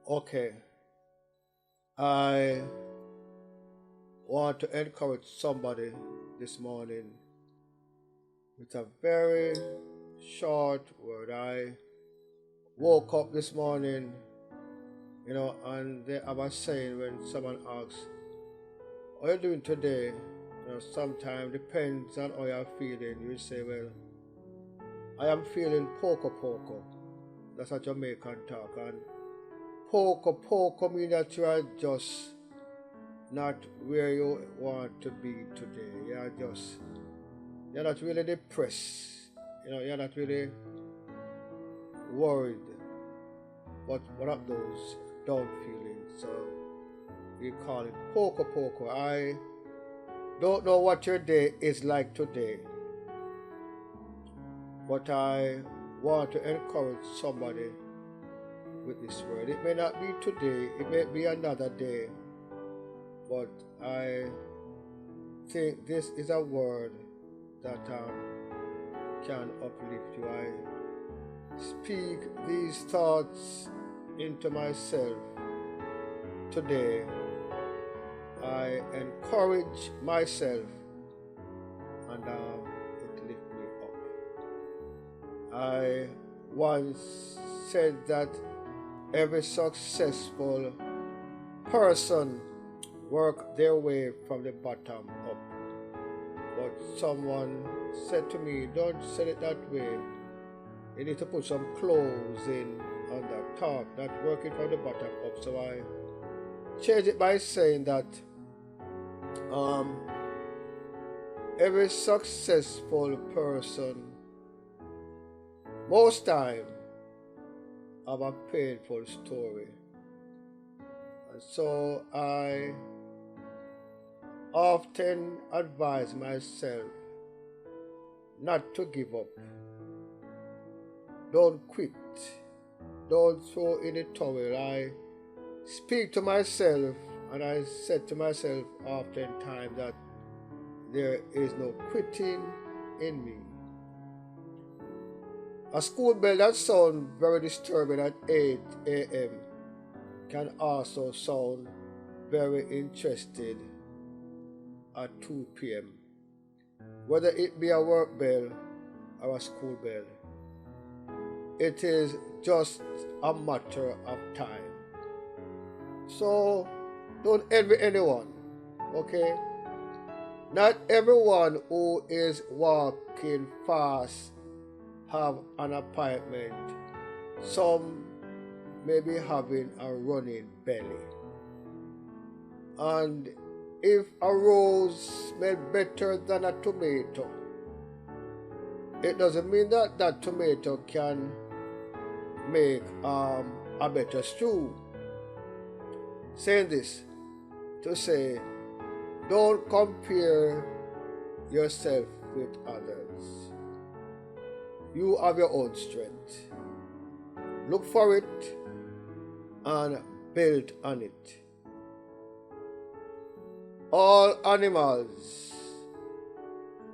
Okay, I want to encourage somebody this morning with a very short word. I woke up this morning, and they have a saying when someone asks, "How are you doing today?" Sometimes depends on how you're feeling. You say, "Well, I am feeling poco poco." That's a Jamaican talk, and poco poco means that you are just not where you want to be today. You're not really depressed. You're not really worried. But one of those down feelings. So we call it poco poco. I don't know what your day is like today, but I want to encourage somebody with this word. It may not be today, it may be another day, but I think this is a word that can uplift you. I speak these thoughts into myself today. I encourage myself, and it lifts me up. I once said that every successful person work their way from the bottom up. But someone said to me, "Don't say it that way. You need to put some clothes in on the top, not working from the bottom up." So I changed it by saying that every successful person most time have a painful story. And so I often advise myself not to give up. Don't quit. Don't throw in the towel. I speak to myself and I said to myself oftentimes that there is no quitting in me. A school bell that sounds very disturbing at 8 a.m. can also sound very interested at 2 p.m. Whether it be a work bell or a school bell, it is just a matter of time. So don't envy anyone, okay? Not everyone who is walking fast have an appointment. Some may be having a running belly. And if a rose smells better than a tomato, it doesn't mean that that tomato can make a better stew. Saying this to say, don't compare yourself with others. You have your own strength. Look for it and build on it. All animals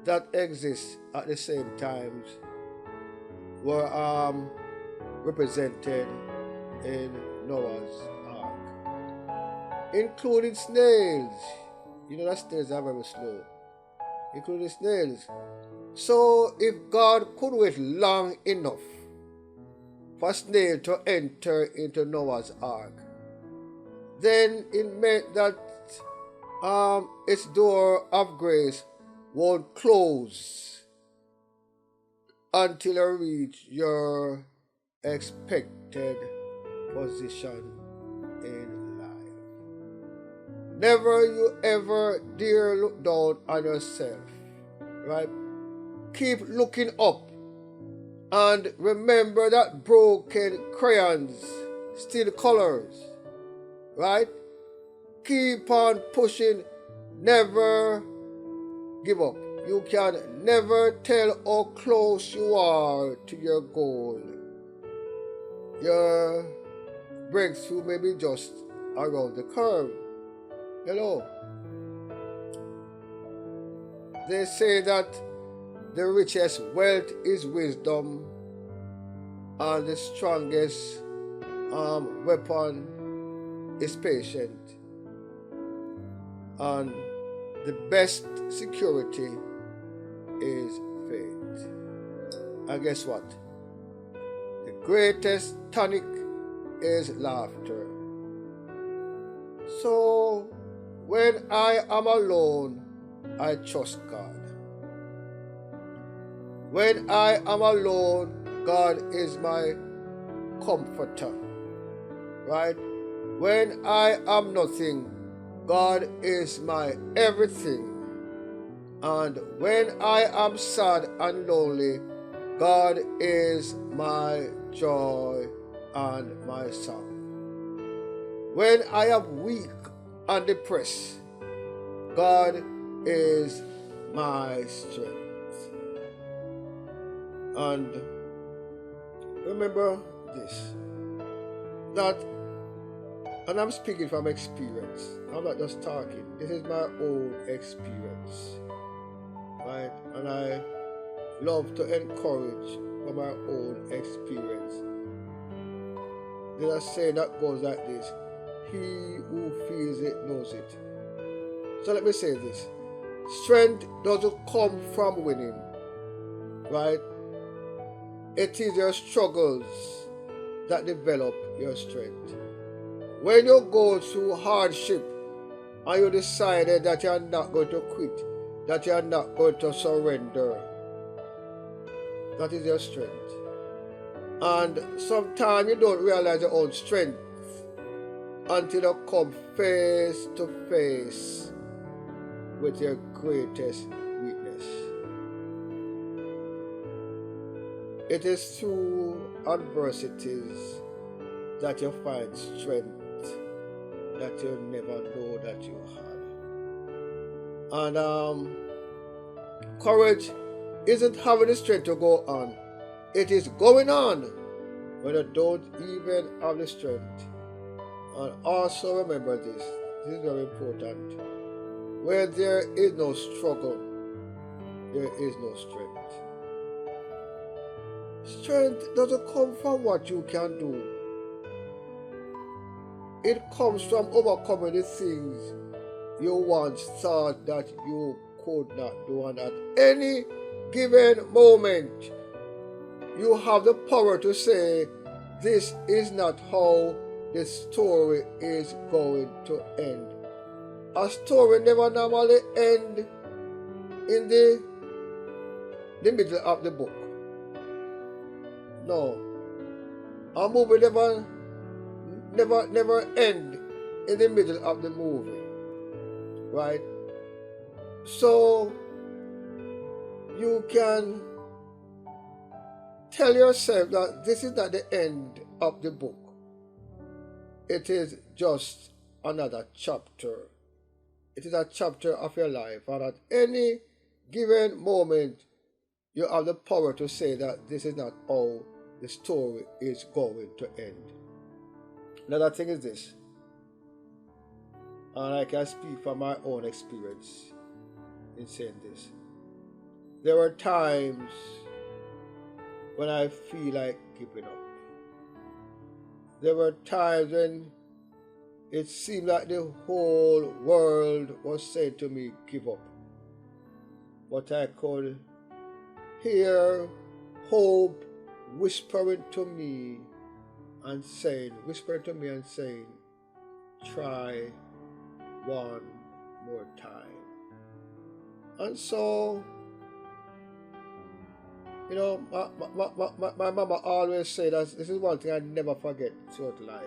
that exist at the same time were represented in Noah's ark, including snails. You know that snails are very slow, including snails. So if God could wait long enough for a snail to enter into Noah's ark, then it meant that its door of grace won't close until you reach your expected position in life. Never you ever dare look down on yourself, right? Keep looking up and remember that broken crayons still colors, right? Keep on pushing, never give up. You can never tell how close you are to your goal. Your breakthrough may be just around the curve. Hello. They say that the richest wealth is wisdom, and the strongest weapon is patient, and the best security is faith. And guess what? The greatest tonic is laughter. So when I am alone, I trust God. When I am alone, God is my comforter. Right? When I am nothing, God is my everything. And when I am sad and lonely, God is my joy and my song. When I am weak and depressed, God is my strength. And remember this, that, and I'm speaking from experience, I'm not just talking, this is my own experience, right? And I love to encourage from my own experience. There's a saying that goes like this: he who feels it knows it. So let me say this: strength doesn't come from winning, right? It is your struggles that develop your strength. When you go through hardship and you decided that you are not going to quit, that you are not going to surrender, that is your strength. And sometimes you don't realize your own strength until you come face to face with your greatest weakness. It is through adversities that you find strength that you never know that you had. And courage isn't having the strength to go on. It is going on when you don't even have the strength. And also remember this is very important. Where there is no struggle, there is no strength. Strength doesn't come from what you can do. It comes from overcoming the things you once thought that you could not do. And at any given moment, you have the power to say, this is not how the story is going to end. A story never normally ends in the middle of the book. No. A movie never end in the middle of the movie. Right? So you can tell yourself that this is not the end of the book. It is just another chapter. It is a chapter of your life, and at any given moment you have the power to say that this is not how the story is going to end. Another thing is this, and I can speak from my own experience in saying this. There were times when I feel like giving up. There were times when it seemed like the whole world was saying to me, give up. But I could hear hope whispering to me and saying, try one more time. And so, you know, my mama always said that this is one thing I never forget throughout life.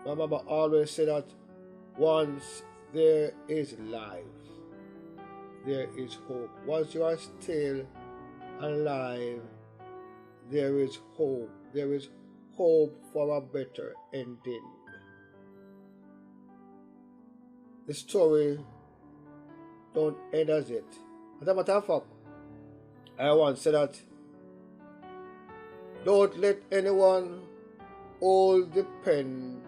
My mama always said that once there is life, there is hope. Once you are still alive, there is hope. There is hope for a better ending. The story don't end as it. As a matter of fact, I once said that don't let anyone hold the pen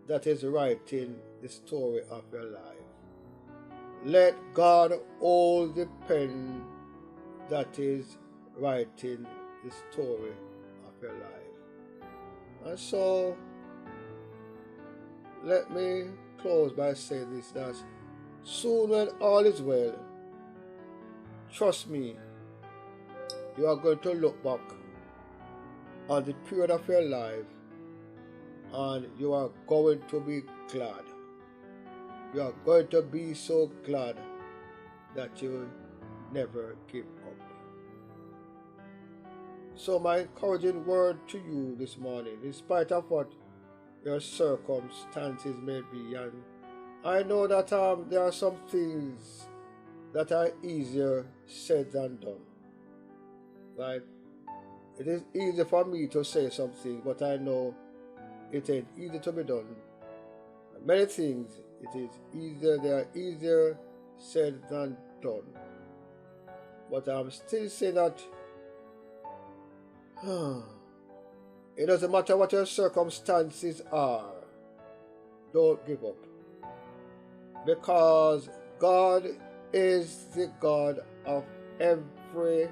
that is writing the story of your life. Let God hold the pen that is writing the story of your life. And so let me close by saying this, that soon when all is well, trust me, you are going to look back on the period of your life and you are going to be glad. You are going to be so glad that you never give up. So my encouraging word to you this morning, in spite of what your circumstances may be, and I know that there are some things that are easier said than done. Like, it is easy for me to say something, but I know it ain't easy to be done. Many things they are easier said than done. But I'm still saying that it doesn't matter what your circumstances are, don't give up. Because God is the God of every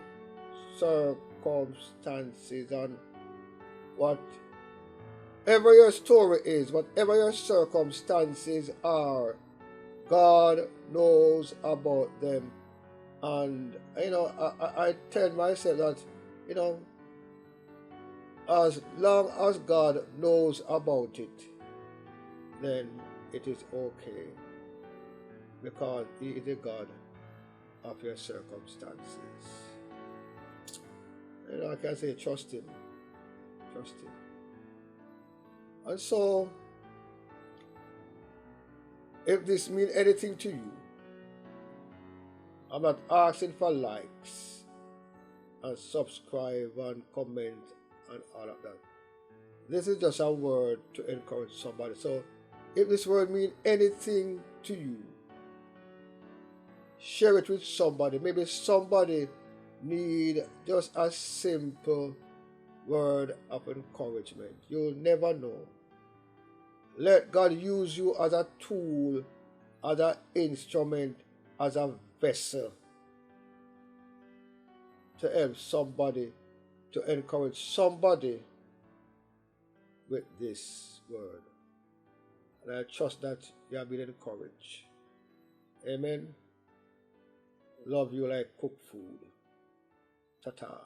circumstances, and whatever your story is, whatever your circumstances are, God knows about them. And I tell myself that as long as God knows about it, then it is okay, because He is the God of your circumstances. I can say trust Him. Trust Him. And so, if this means anything to you, I'm not asking for likes and subscribe and comment and all of that. This is just a word to encourage somebody. So, if this word means anything to you, share it with somebody. Maybe somebody need just a simple word of encouragement. You'll never know. Let God use you as a tool, as an instrument, as a vessel to help somebody, to encourage somebody with this word. And I trust that you have been encouraged. Amen. Love you like cooked food. Ta-ta.